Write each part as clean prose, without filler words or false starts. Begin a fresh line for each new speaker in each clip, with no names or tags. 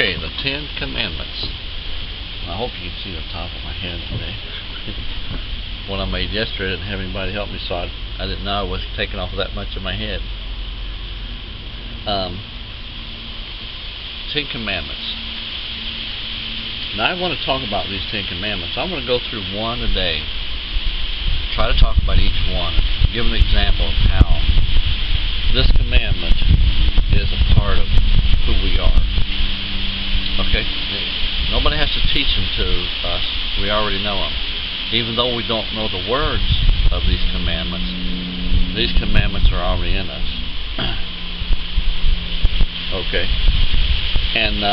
Okay, the Ten Commandments. I hope you can see the top of my head today. One I made yesterday, I didn't have anybody help me, so I didn't know I was taking off that much of my head. Ten Commandments. Now I want to talk about these Ten Commandments. I'm going to go through one a day. Try to talk about each one. Give an example of how this commandment is a part of who we are. Okay? Nobody has to teach them to us. We already know them. Even though we don't know the words of these commandments are already in us. Okay? And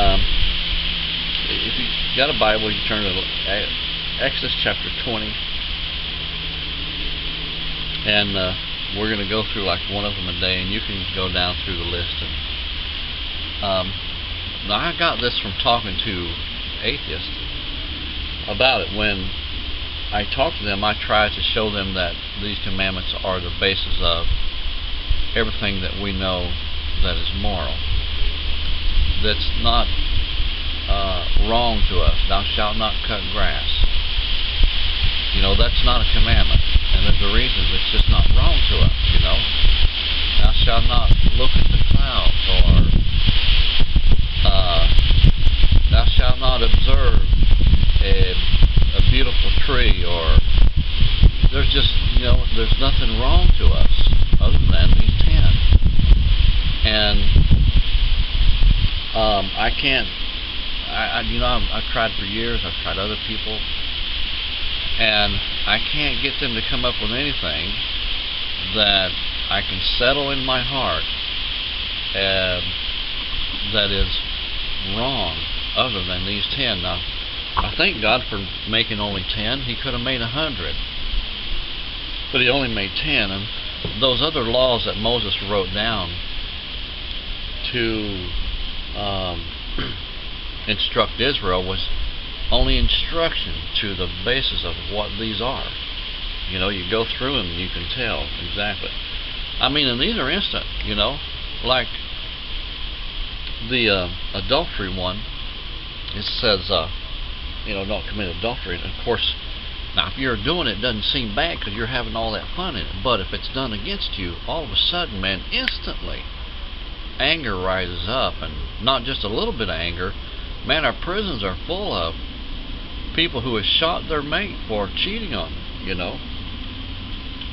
if you got a Bible, you turn to Exodus chapter 20. And we're going to go through like one of them a day, and you can go down through the list. And now I got this from talking to atheists about it. When I talk to them, I try to show them that these commandments are the basis of everything that we know that is moral. That's not wrong to us. Thou shalt not cut grass. You know, that's not a commandment. And there's a reason. It's just not wrong to us, you know. Thou shalt not look at the clouds, or thou shalt not observe a beautiful tree, or there's just, you know, there's nothing wrong to us other than these 10. And I can't, you know, I've tried for years, I've tried other people, and I can't get them to come up with anything that I can settle in my heart that is wrong other than these 10. Now, I thank God for making only 10. He could have made 100, but He only made 10. And those other laws that Moses wrote down to instruct Israel was only instruction to the basis of what these are. You know, you go through them and you can tell exactly. I mean, and these are instant, you know, like the adultery one. It says, you know, don't commit adultery. And of course, now if you're doing it, it doesn't seem bad because you're having all that fun in it. But if it's done against you, all of a sudden, man, instantly, anger rises up. And not just a little bit of anger. Man, our prisons are full of people who have shot their mate for cheating on them, you know.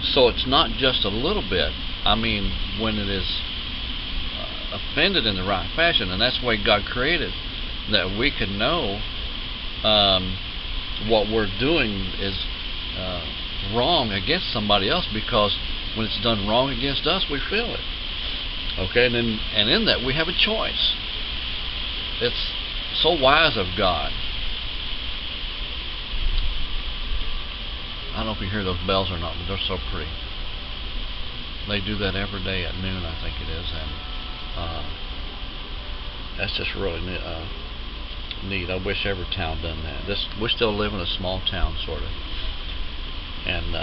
So it's not just a little bit. I mean, when it is offended in the right fashion, and that's the way God created, that we can know what we're doing is wrong against somebody else, because when it's done wrong against us, we feel it. Okay, and in that we have a choice. It's so wise of God. I don't know if you hear those bells or not, but they're so pretty. They do that every day at noon, I think it is, and that's just really neat. I wish every town done that. We still live in a small town, sort of, and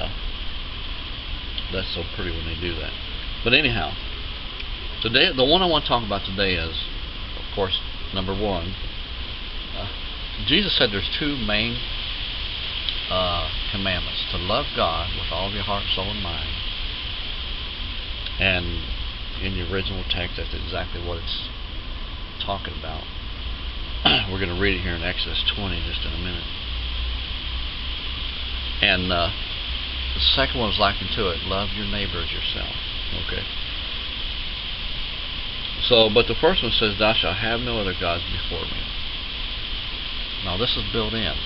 that's so pretty when they do that. But anyhow, today, the one I want to talk about today is, of course, number one. Jesus said there's two main commandments: to love God with all of your heart, soul, and mind. And in the original text, that's exactly what it's talking about. We're going to read it here in Exodus 20 just in a minute. And the second one is likened to it: love your neighbor as yourself. Okay. So, but the first one says, thou shalt have no other gods before me. Now this is built in.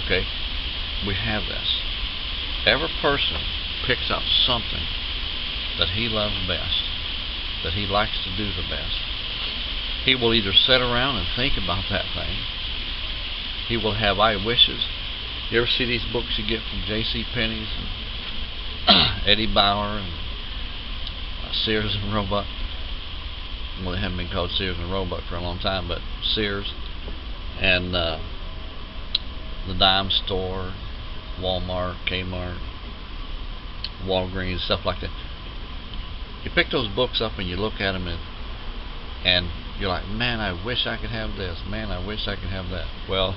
Okay. We have this. Every person picks out something that he loves best, that he likes to do the best. He will either sit around and think about that thing. He will have I wishes. You ever see these books you get from J.C. Penney's and Eddie Bauer and Sears and Roebuck? Well, they haven't been called Sears and Roebuck for a long time, but Sears and the Dime Store, Walmart, Kmart, Walgreens, stuff like that. You pick those books up and you look at them, and You're like, man, I wish I could have this. Man, I wish I could have that. Well,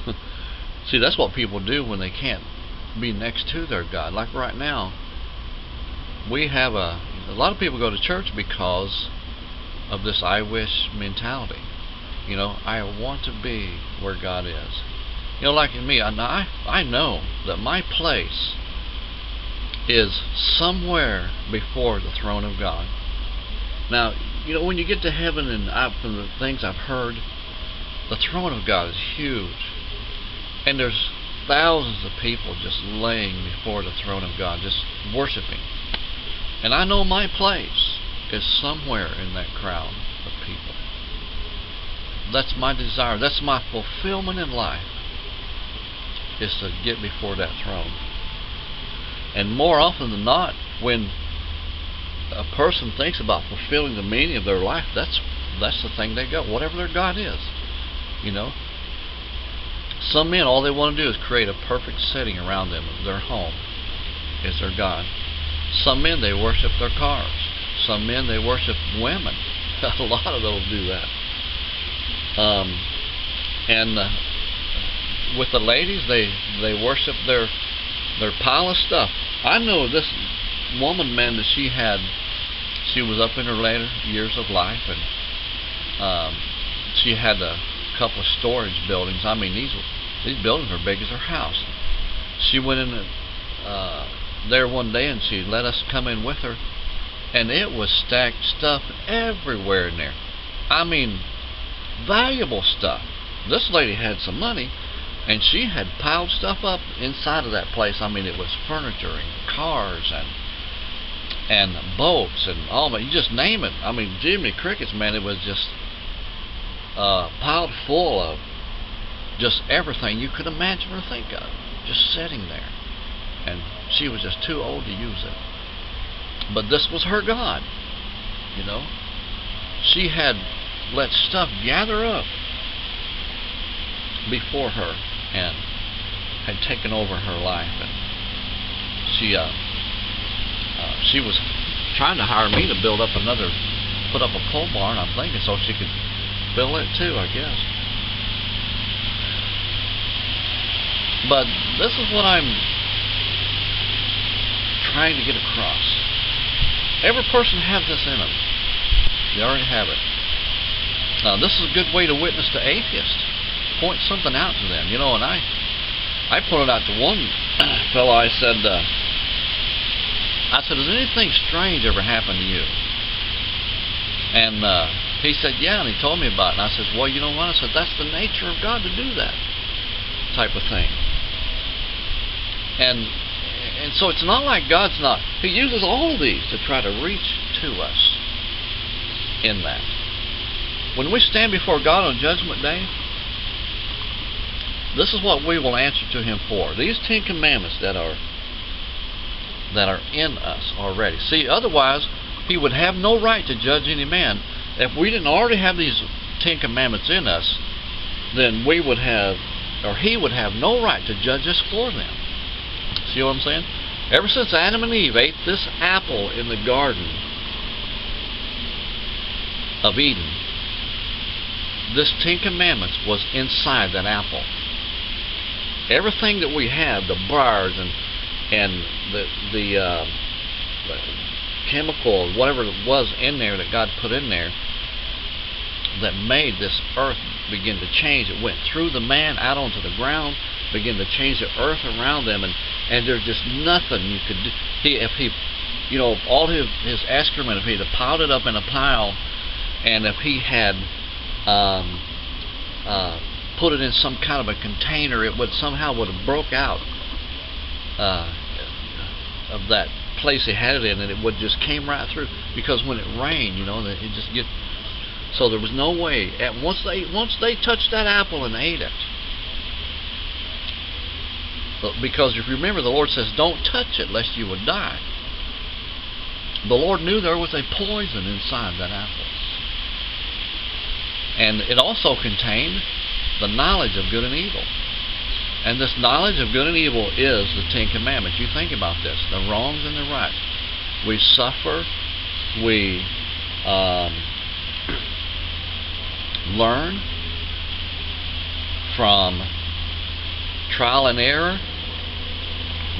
see, that's what people do when they can't be next to their God. Like right now, we have a lot of people go to church because of this I wish mentality. You know, I want to be where God is. You know, like in me, I know that my place is somewhere before the throne of God. Now, you know, when you get to heaven, and from the things I've heard, the throne of God is huge. And there's thousands of people just laying before the throne of God, just worshiping. And I know my place is somewhere in that crowd of people. That's my desire. That's my fulfillment in life, is to get before that throne. And more often than not, when a person thinks about fulfilling the meaning of their life, that's the thing they go, whatever their God is. You know, some men, all they want to do is create a perfect setting around them. Their home is their God. Some men, they worship their cars. Some men, they worship women. A lot of those do that. With the ladies, they worship their pile of stuff. I know this woman, man, that she was up in her later years of life, and she had a couple of storage buildings. I mean, these buildings are big as her house. She went in there one day, and she let us come in with her, and it was stacked stuff everywhere in there. I mean, valuable stuff. This lady had some money, and she had piled stuff up inside of that place. I mean, it was furniture and cars and boats and all that. You just name it. I mean, Jiminy Crickets, man, it was just piled full of just everything you could imagine or think of, just sitting there. And she was just too old to use it. But this was her God, you know. She had let stuff gather up before her and had taken over her life. And she was trying to hire me to put up a pole barn, I'm thinking, so she could fill it too, I guess. But this is what I'm trying to get across. Every person has this in them. They already have it. Now, this is a good way to witness to atheists. Point something out to them, you know. And I pointed out to one fellow. I said, "Has anything strange ever happened to you?" And he said, "Yeah," and he told me about it. And I said, "Well, you know what?" I said, "That's the nature of God to do that type of thing." And so it's not like God's not. He uses all these to try to reach to us in that. When we stand before God on Judgment Day, this is what we will answer to Him for. These 10 commandments that are in us already. See, otherwise, He would have no right to judge any man. If we didn't already have these 10 commandments in us, then we would have, or He would have no right to judge us for them. See what I'm saying? Ever since Adam and Eve ate this apple in the Garden of Eden, this 10 commandments was inside that apple. Everything that we have, the briars and the chemical, whatever it was in there that God put in there, that made this earth begin to change. It went through the man out onto the ground, began to change the earth around them, and there's just nothing you could do. If he, you know, all his excrement, if he'd have piled it up in a pile, and if he had put it in some kind of a container, it would have broke out of that place he had it in, and it would just came right through. Because when it rained, you know, it just get. So there was no way. Once they touched that apple and ate it, because if you remember, the Lord says, "Don't touch it, lest you would die." The Lord knew there was a poison inside that apple, and it also contained the knowledge of good and evil. And this knowledge of good and evil is the 10 commandments. You think about this: the wrongs and the rights. We suffer. learn from trial and error?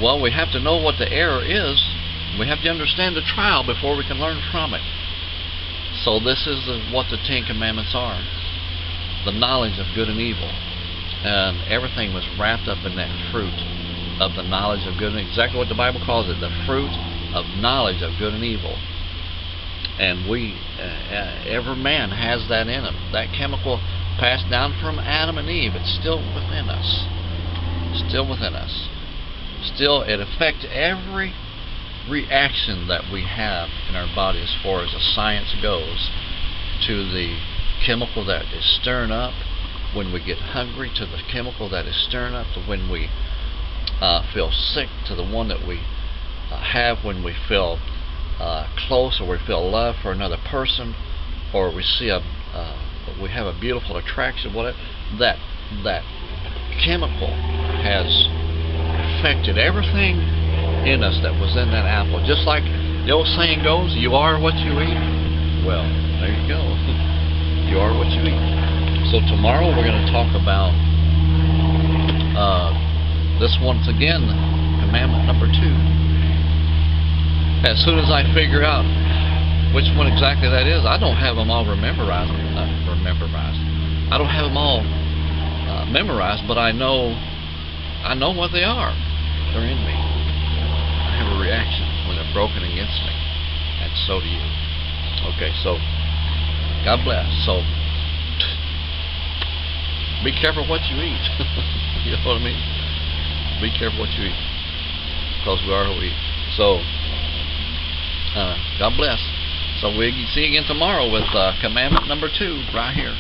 Well, we have to know what the error is. We have to understand the trial before we can learn from it. So this is what the Ten Commandments are. The knowledge of good and evil. And everything was wrapped up in that fruit of the knowledge of good and evil. Exactly what the Bible calls it, the fruit of knowledge of good and evil. And every man has that in him. That chemical passed down from Adam and Eve, it's still within us. Still within us. Still, it affects every reaction that we have in our body as far as the science goes, to the chemical that is stirring up when we get hungry, to the chemical that is stirring up to when we feel sick, to the one that we have when we feel close, or we feel love for another person, or we see we have a beautiful attraction. Whatever that chemical has affected everything in us that was in that apple. Just like the old saying goes, you are what you eat. Well, there you go. You are what you eat. So tomorrow we're going to talk about this once again, commandment number 2. As soon as I figure out which one exactly that is, I don't have them all memorized. I don't have them all memorized, but I know what they are. They're in me. I have a reaction when they're broken against me, and so do you. Okay, so God bless. So be careful what you eat. You know what I mean? Be careful what you eat, because we are who we eat. So God bless. So we see you again tomorrow with commandment number 2 right here,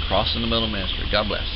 crossing the middle ministry. God bless.